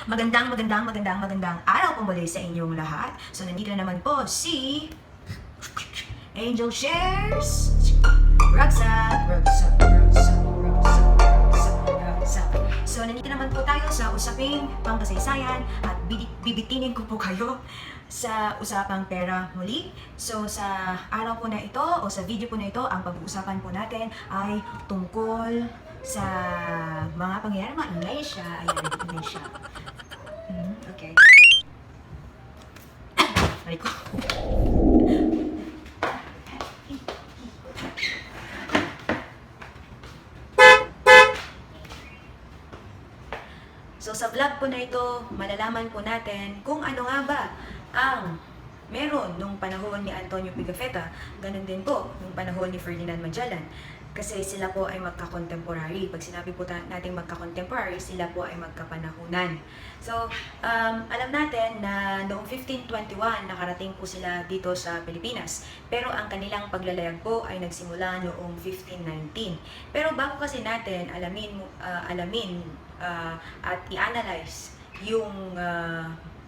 Magandang araw po muli sa inyong lahat. So, nandito na naman po si Angel Shares. Ragsak. So, nandito naman po tayo sa usaping pangkasaysayan at bibitinin ko po kayo sa usapang pera muli. So, sa araw po na ito o sa video po na ito, ang pag-uusapan po natin ay tungkol sa mga pangyayari, maingay siya. Ingay siya. Okay. Ay ko. So sa vlog po na ito, malalaman po natin kung ano nga ba ang meron nung panahon ni Antonio Pigafetta, ganun din po nung panahon ni Ferdinand Magellan. Kasi sila po ay magka-contemporary. Pag sinabi po natin magka-contemporary, sila po ay magkapanahunan. So, alam natin na noong 1521, nakarating po sila dito sa Pilipinas. Pero ang kanilang paglalayag po ay nagsimula noong 1519. Pero bago kasi natin alamin at i-analyze yung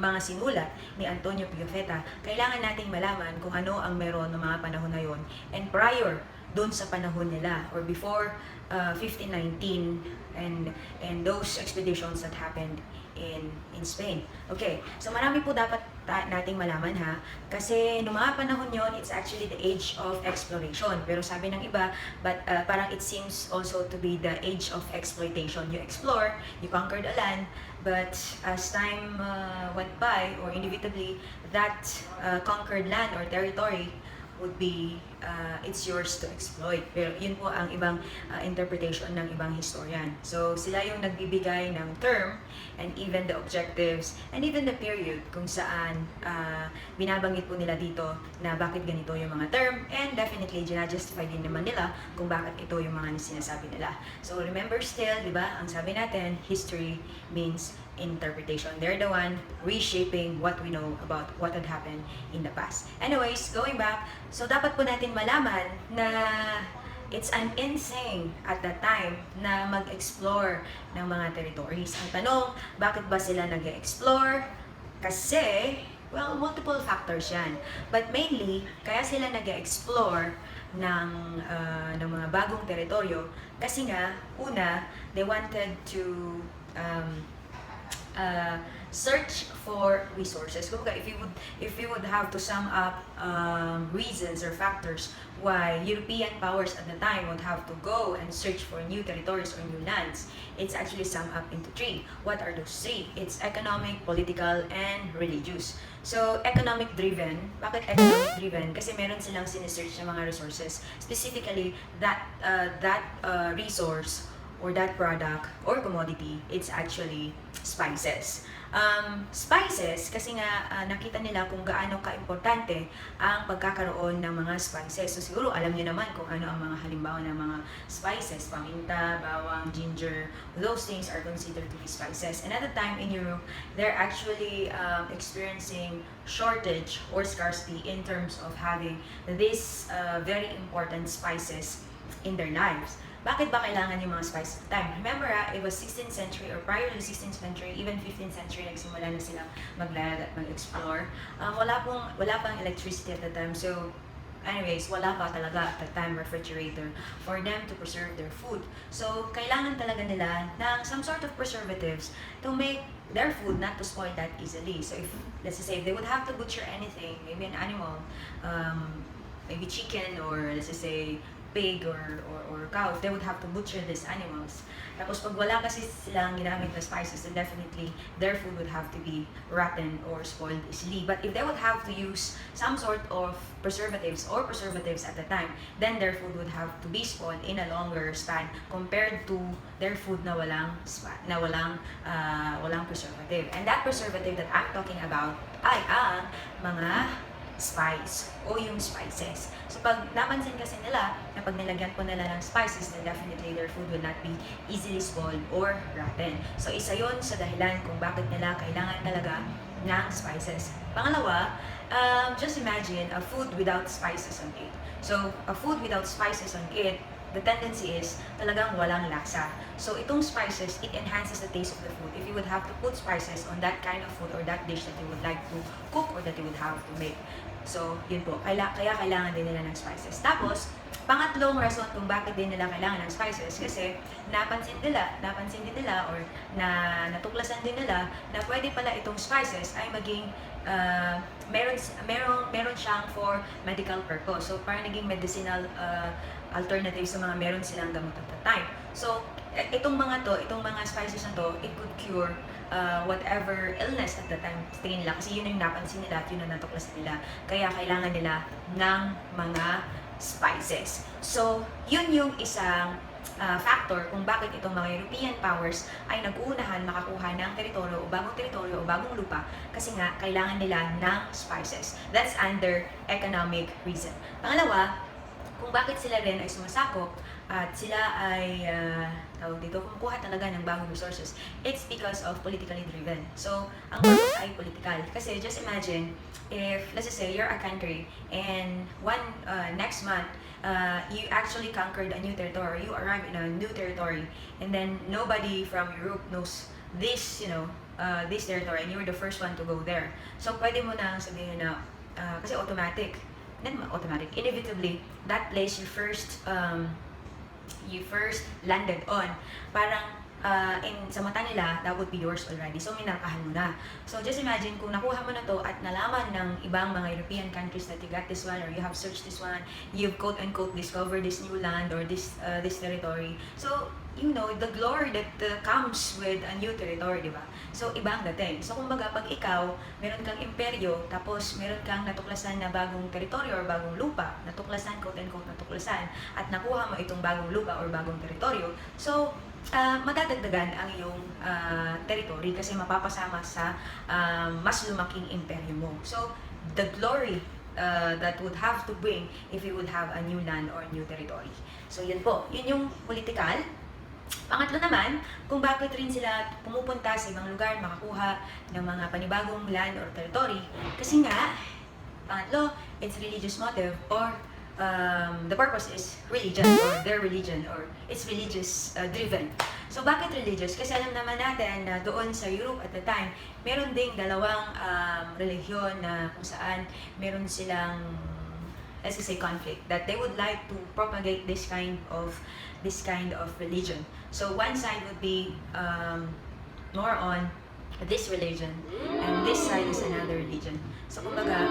mga sinulat ni Antonio Pigafetta, kailangan nating malaman kung ano ang meron ng mga panahon na yon and prior doon sa panahon nila or before 1519 and those expeditions that happened in Spain. Okay, so marami po dapat nating malaman ha, kasi noong mga panahon yon, it's actually the age of exploration. Pero sabi ng iba, but parang it seems also to be the age of exploitation. You explore, you conquered a land, but as time went by, or inevitably, that conquered land or territory would be it's yours to exploit. Pero yun po ang ibang interpretation ng ibang historian. So sila yung nagbibigay ng term and even the objectives and even the period kung saan binabanggit po nila dito na bakit ganito yung mga term, and definitely gina-justify din naman nila kung bakit ito yung mga sinasabi nila. So remember still, di ba, ang sabi natin, history means interpretation. They're the one reshaping what we know about what had happened in the past. Anyways, going back, so dapat po natin malaman na it's an insane at that time na mag-explore ng mga territories. Ang tanong, bakit ba sila nag-explore? Kasi, well, multiple factors yan. But mainly, kaya sila nag-explore ng mga bagong teritoryo kasi nga, una, they wanted to search for resources. Kumbaga, if you would have to sum up reasons or factors why European powers at the time would have to go and search for new territories or new lands, it's actually summed up into three. What are those three? It's economic, political, and religious. So, economic driven. Bakit economic driven? Kasi meron silang sinesearch ng mga resources. Specifically, that resource or that product or commodity, it's actually spices. Spices, kasi nga nakita nila kung gaano ka-importante ang pagkakaroon ng mga spices. So siguro alam niyo naman kung ano ang mga halimbawa ng mga spices, paminta, bawang, ginger, those things are considered to be spices. And at the time in Europe, they're actually experiencing shortage or scarcity in terms of having these very important spices in their lives. Bakit ba kailangan yung mga spices at the time? Remember, it was 16th century or prior to 16th century, even 15th century, nagsimula na silang maglayag at mag-explore. Wala pang electricity at the time, so anyways, wala pa talaga at the time refrigerator for them to preserve their food. So, kailangan talaga nila ng some sort of preservatives to make their food not to spoil that easily. So, if, let's say, if they would have to butcher anything, maybe an animal, maybe chicken, or let's say, pig or cow, they would have to butcher these animals. Tapos pag wala kasi silang ginamit na spices, then definitely their food would have to be rotten or spoiled easily. But if they would have to use some sort of preservatives at the time, then their food would have to be spoiled in a longer span compared to their food na walang preservative. And that preservative that I'm talking about ay ang mga spice o yung spices. So pag napansin kasi nila na pag nilagyan po nila ng spices, then definitely their food will not be easily spoiled or rotten. So isa yon sa dahilan kung bakit nila kailangan talaga ng spices. Pangalawa, just imagine a food without spices on it. So a food without spices on it the tendency is talagang walang lasa. So itong spices, it enhances the taste of the food. If you would have to put spices on that kind of food or that dish that you would like to cook or that you would have to make. So yun po, kaya kailangan din nila ng spices. Tapos, pangatlong rason kung bakit din nila kailangan ng spices kasi napansin din nila or natuklasan din nila na pwede pala itong spices ay maging meron siyang for medical purpose. So parang naging medicinal alternative sa mga meron silang gamot at the time. So itong mga spices na to, it could cure whatever illness at the time tingin nila kasi yun yung napansin nila at yun ang natuklasan nila. Kaya kailangan nila ng mga spices. So, yun yung isang factor kung bakit itong mga European powers ay nag-uunahan makakuha ng teritoryo o bagong lupa kasi nga kailangan nila ng spices. That's under economic reason. Pangalawa, kung bakit sila rin ay sumasakop at sila ay kumukuha talaga ng bagong resources, it's because of politically driven. So, ang purpose ay political. Kasi just imagine, if let's just say you're a country and next month, you actually conquered a new territory, you arrive in a new territory, and then nobody from Europe knows this, this territory, and you were the first one to go there. So, pwede mo nang sabihin na, kasi inevitably, that place you first landed on, parang sa mata nila, that would be yours already. So, minarkahan mo na. So, just imagine kung nakuha mo na to at nalaman ng ibang mga European countries that you got this one or you have searched this one, you've quote-unquote discovered this new land or this territory. So, the glory that comes with a new territory, di ba? So, ibang dating. So, kumbaga, pag ikaw, meron kang imperyo, tapos meron kang natuklasan na bagong teritoryo or bagong lupa, quote-unquote natuklasan, at nakuha mo itong bagong lupa or bagong teritoryo, so, madadagdagan ang iyong territory kasi mapapasama sa mas lumaking imperyo mo. So, the glory that would have to bring if you would have a new land or new territory. So, yun po. Yun yung political. Pangatlo naman, kung bakit rin sila pumupunta sa ibang lugar makakuha ng mga panibagong land or territory. Kasi nga, pangatlo, it's religious motive or the purpose is religion or their religion or it's religious driven. So bakit religious? Kasi alam naman natin na doon sa Europe at the time, meron ding dalawang religion na kung saan meron silang, let's say, conflict that they would like to propagate this kind of religion. So one side would be more on this religion and this side is another religion. So kumbaga,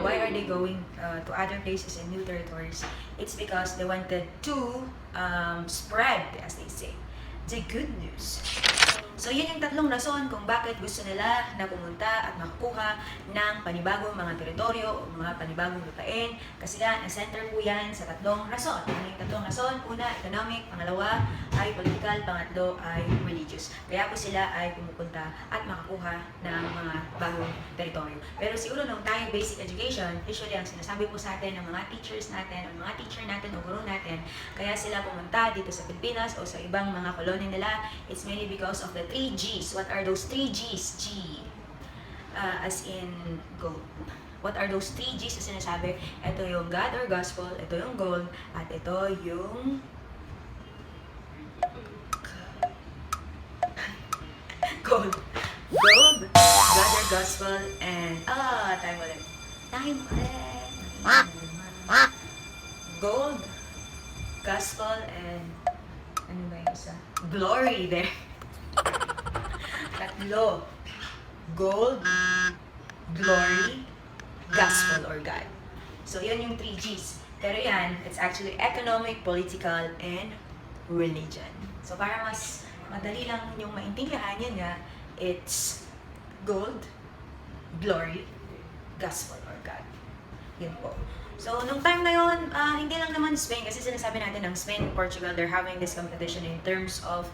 why are they going to other places and new territories? It's because they wanted to spread, as they say, the good news. So yun yung tatlong rason kung bakit gusto nila na pumunta at makakuha ng panibagong mga teritoryo o mga panibagong lupain. Kasi nga, center po yan sa tatlong rason. Yung tatlong rason, una, economic, pangalawa ay political, pangatlo ay religious. Kaya po sila ay pumupunta at makakuha ng mga bagong teritoryo. Pero siguro nung tayo basic education, usually ang sinasabi po sa atin ng mga teachers natin o mga teacher natin o guro natin, kaya sila pumunta dito sa Pilipinas o sa ibang mga kolony nila, it's mainly because of the 3 G's. What are those 3 G's? G, as in gold. What are those 3 G's na sinasabi? Ito yung God or Gospel, ito yung gold, at ito yung gold. Gold, God or Gospel, and time ulit. Gold, Gospel, and ano ba yung isa? Glory there. Tatlo. Gold, glory, gospel, or God. So, yun yung 3 G's. Pero yan, it's actually economic, political, and religion. So, para mas madali lang yung maintindihan, yun nga, it's gold, glory, gospel, or God. Yun po. So, nung time na yun, hindi lang naman Spain, kasi sinasabi natin ng Spain and Portugal, they're having this competition in terms of,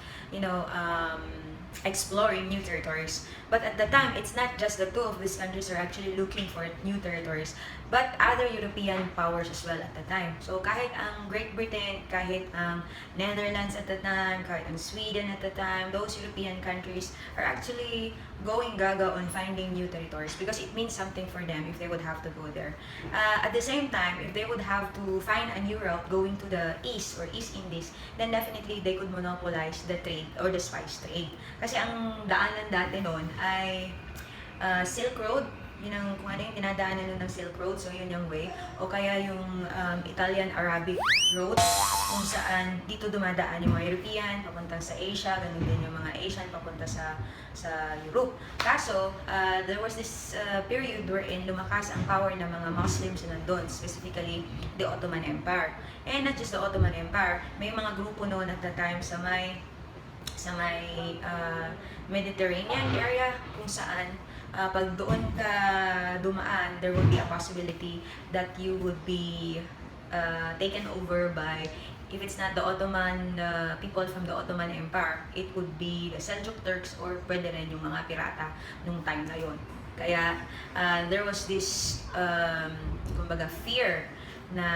exploring new territories. But at the time, it's not just the two of these countries are actually looking for new territories, but other European powers as well at the time. So kahit ang Great Britain, kahit ang Netherlands at the time, kahit ang Sweden at the time, those European countries are actually going gaga on finding new territories because it means something for them if they would have to go there. At the same time, if they would have to find a new route going to the East or East Indies, then definitely they could monopolize the trade or the spice trade. Kasi ang daanan dati noon ay Silk Road, yun ang kung ano yung dinadaanan nun ng Silk Road, so yun yung way, o kaya yung Italian-Arabic road, kung saan dito dumadaan yung mga European papunta sa Asia, ganun din yung mga Asian papunta sa Europe. Kaso, there was this period wherein lumakas ang power ng mga Muslims na nandun, specifically the Ottoman Empire. And not just the Ottoman Empire, may mga grupo noon at the time sa may Mediterranean area kung saan pag doon ka dumaan, there would be a possibility that you would be taken over by, if it's not the Ottoman people from the Ottoman Empire, it would be the Seljuk Turks or pwede rin yung mga pirata nung time na yon. Kaya there was this kumbaga fear na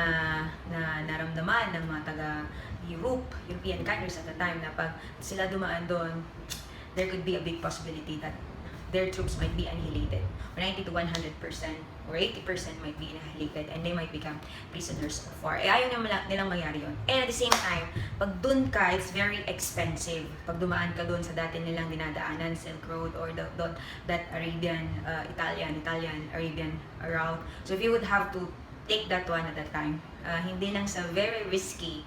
naramdaman ng mga taga European countries at the time na pag sila dumaan doon, there could be a big possibility that their troops might be annihilated. 90 to 100% or 80% might be annihilated and they might become prisoners of war. Ayaw nilang mangyari yun. And at the same time, pag dun ka, it's very expensive. Pag dumaan ka dun sa dati nilang dinadaanan, Silk Road or that Arabian, Italian-Arabian route. So if you would have to take that one at that time, hindi lang sa very risky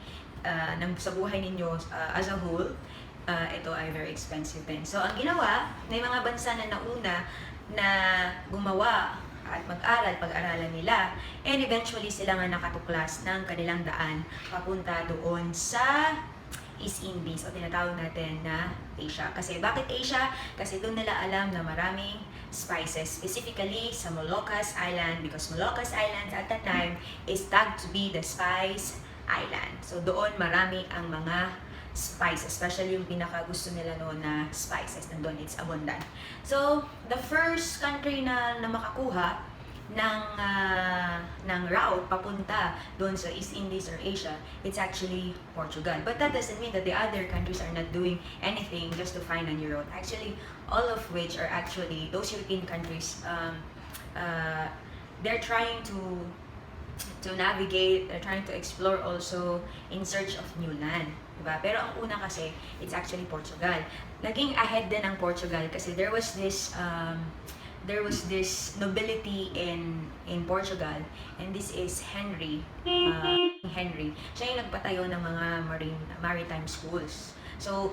sa buhay ninyo as a whole, ito ay very expensive din. So, ang ginawa, may mga bansa na nauna na gumawa at mag-aral, pag-aralan nila, and eventually sila nga nakatuklas ng kanilang daan papunta doon sa East Indies o tinatawag natin na Asia. Kasi bakit Asia? Kasi doon nila alam na maraming spices, specifically sa Moluccas Island, because Moluccas Island at that time is tagged to be the spice island. So doon marami ang mga spices, especially yung pinaka gusto nila noon na spices, nandun it's abundant. So the first country na makakuha ng route papunta doon sa East Indies or Asia, it's actually Portugal. But that doesn't mean that the other countries are not doing anything just to find a new route. Actually, all of which are actually those European countries, they're trying to navigate, they're trying to explore also in search of new land. Diba? Pero ang una kasi, it's actually Portugal. Naging ahead din ang Portugal kasi there was this nobility in Portugal, and this is Henry. Siya yung nagpatayo ng mga maritime schools. So,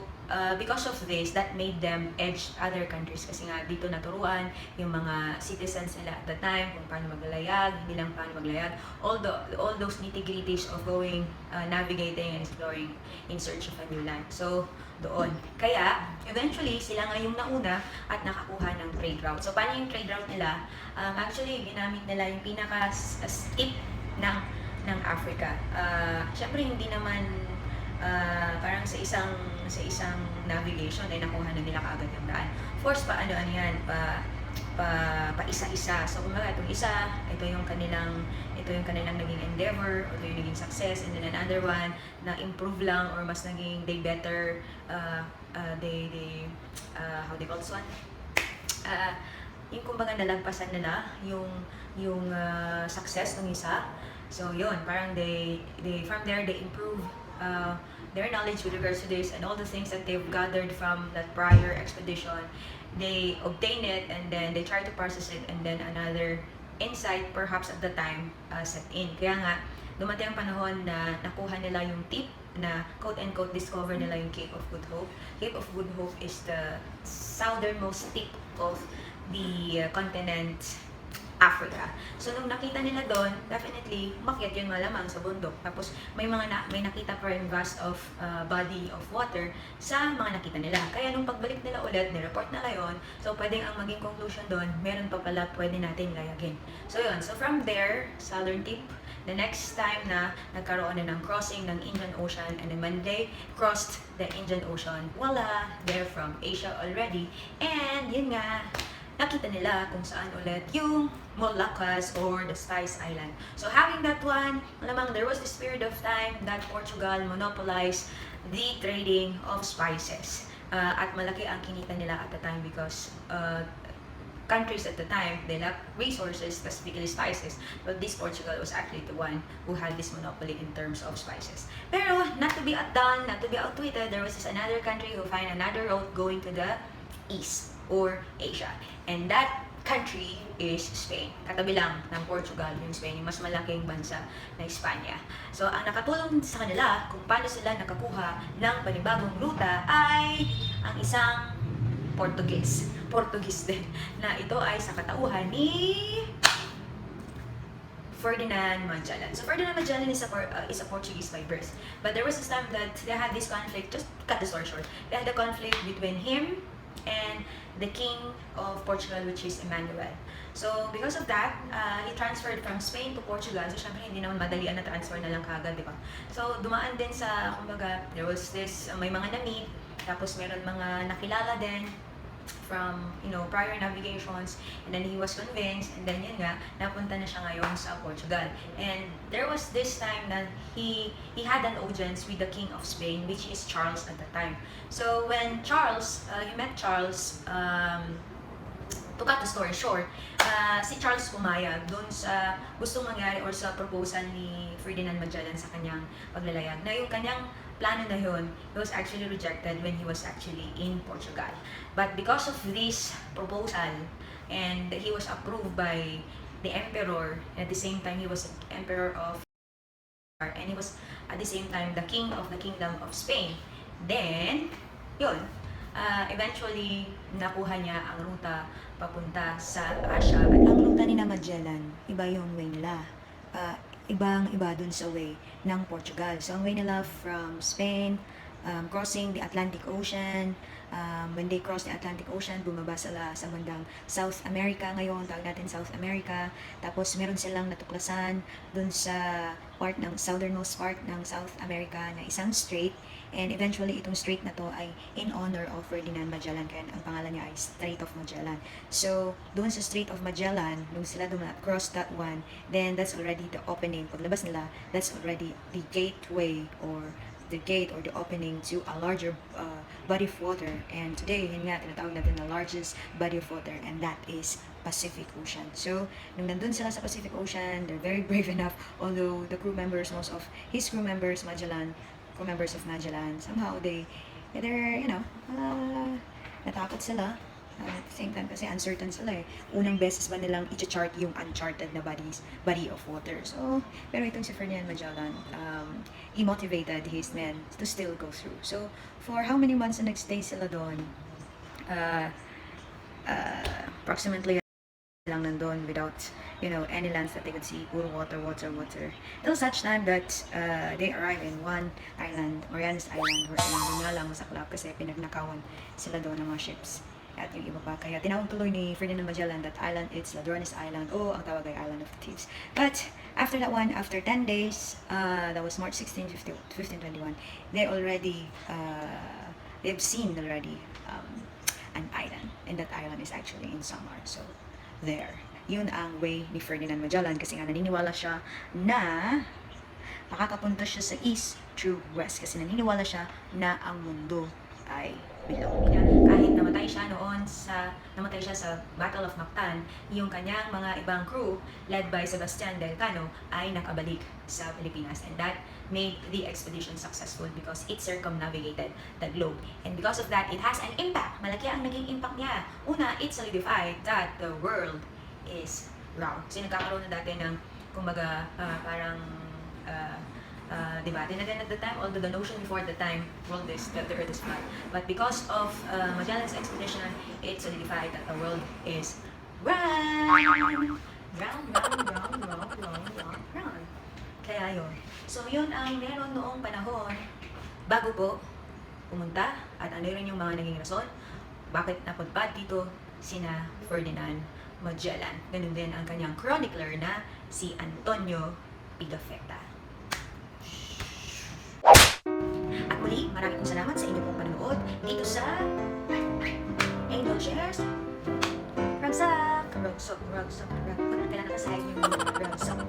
because of this, that made them edge other countries kasi nga dito naturuan yung mga citizens nila at the time kung paano maglayag, hindi lang paano maglayag, all those nitty-gritties of going, navigating and exploring in search of a new land. So, doon. Kaya, eventually, sila nga yung nauna at nakakuha ng trade route. So, paano yung trade route nila? Actually, ginamit nila yung pinaka-steep ng Africa. Siyempre, hindi naman parang sa isang navigation ay nakuha na nila kaagad yung daan. Force pa ano yan, pa isa-isa. So kumbaga itong isa, ito yung kanilang naging endeavor, ito yung naging success, and then another one na improve lang or mas naging they better they how they call this one? Yung kumbaga nalagpasan nila yung success ng isa. So yun, parang they from there they improve their knowledge with regards to this and all the things that they've gathered from that prior expedition. They obtain it and then they try to process it, and then another insight perhaps at the time set in. Kaya nga, dumating ang panahon na nakuha nila yung tip na quote-unquote discover nila yung Cape of Good Hope. Cape of Good Hope is the southernmost tip of the continent Africa. So nung nakita nila doon, definitely makyat yun malamang sa bundok. Tapos may nakita pa rin vast of body of water sa mga nakita nila. Kaya nung pagbalik nila ulit, ni-report nila yun. So pwedeng ang maging conclusion doon, meron pa pala pwede natin layagin. So yun, so from there, southern tip, the next time na nagkaroon na ng crossing ng Indian Ocean, and then when they crossed the Indian Ocean, voila, they're from Asia already. And yun nga, nakita nila kung saan ulit yung Moluccas or the Spice Island. So having that one, malamang there was this period of time that Portugal monopolized the trading of spices. At malaki ang kinita nila at the time because countries at the time, they lack resources, specifically spices, but this Portugal was actually the one who had this monopoly in terms of spices. Pero, not to be outdone, not to be outwitted, there was this another country who find another road going to the east, or Asia. And that country is Spain. Katabi lang ng Portugal, yung Spain, yung mas malaking bansa na Espanya. So, ang nakatulong sa kanila kung paano sila nakakuha ng panibagong ruta ay ang isang Portuguese din, na ito ay sa katauhan ni Ferdinand Magellan. So Ferdinand Magellan is a Portuguese by birth, but there was a time that they had this conflict. Just cut the story short. They had a conflict between him and the king of Portugal, which is Emmanuel. So because of that, he transferred from Spain to Portugal. So syempre hindi naman madalian na transfer na lang kagad, di ba? So dumaan din sa, kumbaga, there was this, may mga na-meet, tapos meron mga nakilala din from, prior navigations, and then he was convinced, and then yun nga, napunta na siya ngayon sa Portugal. And there was this time that he had an audience with the King of Spain, which is Charles at the time. So when he met Charles, to cut the story short, si Charles pumayag doon sa gustong mangyari or sa proposal ni Ferdinand Magellan sa kanyang paglalayag, na yung kanyang plano na yun, it was actually rejected when he was actually in Portugal. But because of this proposal, and he was approved by the emperor, and at the same time he was emperor of, and he was at the same time the king of the kingdom of Spain, then yun, eventually nakuha niya ang ruta papunta sa Asia. At ang ruta ni Magellan, iba yung way nila. Ibang-iba dun sa way ng Portugal. So, ang way nila from Spain, crossing the Atlantic Ocean. When they cross the Atlantic Ocean, bumaba sila sa bandang South America ngayon, tawag natin South America. Tapos, meron silang natuklasan dun sa southernmost part ng South America na isang strait. And eventually, itong strait na to ay in honor of Ferdinand Magellan, kaya ang pangalan niya ay Strait of Magellan. So, doon sa Strait of Magellan, nung sila cross that one, then that's already the opening. Paglabas nila, that's already the gateway or the gate or the opening to a larger body of water. And today, yun nga, tinatawag natin the largest body of water, and that is Pacific Ocean. So, nung nandun sila sa Pacific Ocean, they're very brave enough, although the crew members, most of his crew members of Magellan, somehow they're, natakot sila. At the same time, kasi uncertain sila eh. Unang beses ba nilang i-chart yung uncharted na body of water. So, pero itong si Ferdinand Magellan, he motivated his men to still go through. So, for how many months na nagstay sila doon? Approximately lang nandun without, any lands that they could see, puro water. Till such time that they arrive in one island, Marianas Island, where nandun nga lang masaklap kasi pinagnakawan sila doon ng mga ships. At yung iba pa, kaya tinawag tuloy ni Ferdinand Magellan that island, it's Ladrones Island, ang tawag ay Island of the Thieves. But after that one, after 10 days, that was March 16, 1521, they've seen already an island, and that island is actually in Samar. So, there. Yun ang way ni Ferdinand Magellan kasi nga naniniwala siya na makakapunta siya sa east through west kasi naniniwala siya na ang mundo ay bilog. Kahit namatay siya sa Battle of Mactan, yung kanyang mga ibang crew led by Sebastian del Cano ay nakabalik sa Pilipinas, and that made the expedition successful because it circumnavigated the globe. And because of that, it has an impact. Malaki ang naging impact niya. Una, it solidified that the world is round. Kasi nagkakaroon na dati ng, kumbaga, parang debate na din at the time, although the notion before the time, the earth is flat. But because of Magellan's expedition, it solidified that the world is round. Kaya yun. So yun ang meron noong panahon bago po pumunta, at ano rin yung mga naging rason bakit napadpad dito sina Ferdinand Magellan. Ganun din ang kanyang chronicler na si Antonio Pigafetta. At muli, maraming salamat sa inyong panonood dito sa Angel Shares. Ragsak! Ragsak. Kailan nakasahin yung ragsak.